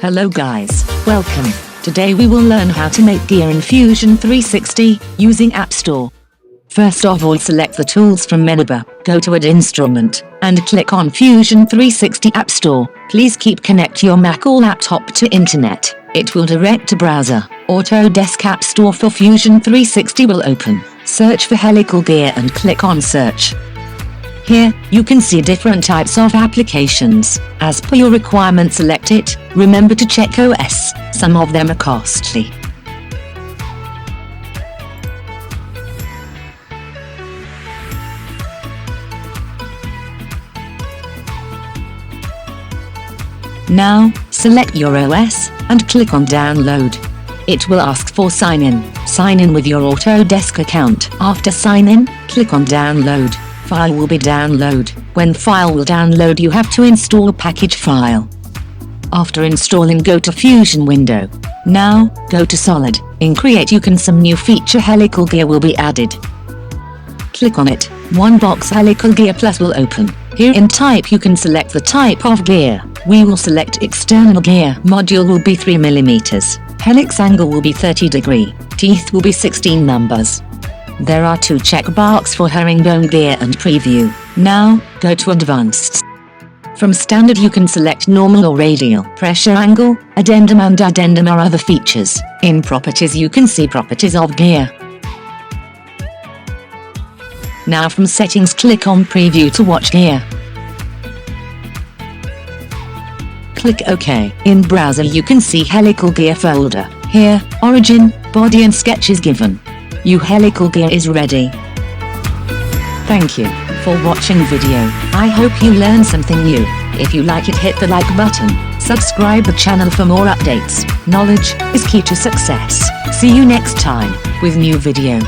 Hello guys, welcome. Today we will learn how to make gear in Fusion 360 using App Store. First of all, select the tools from menubar, go to Add Instrument, and click on Fusion 360 App Store. Please connect your Mac or laptop to internet. It will direct to browser. Autodesk App Store for Fusion 360 will open. Search for Helical Gear and click on Search. Here, you can see different types of applications. As per your requirement, select it. Remember to check OS, some of them are costly. Now, select your OS, and click on Download. It will ask for sign in. Sign in with your Autodesk account. After sign in, click on Download. File will be download. When file will download, you have to install a package file. After installing, go to Fusion window. Now, go to Solid. In Create some new feature Helical Gear will be added. Click on it. One box Helical Gear Plus will open. Here in Type you can select the type of gear. We will select external gear. Module will be 3 mm. Helix angle will be 30 degree. Teeth will be 16 numbers. There are 2 checkmarks for herringbone gear and preview. Now, go to Advanced. From Standard you can select normal or radial. Pressure angle, addendum and addendum are other features. In Properties you can see properties of gear. Now from Settings click on Preview to watch gear. Click OK. In Browser you can see Helical Gear folder. Here, Origin, Body and Sketch is given. Your Helical Gear is ready. Thank you for watching video. I hope you learned something new. If you like it, hit the like button. Subscribe the channel for more updates. Knowledge is key to success. See you next time with new video.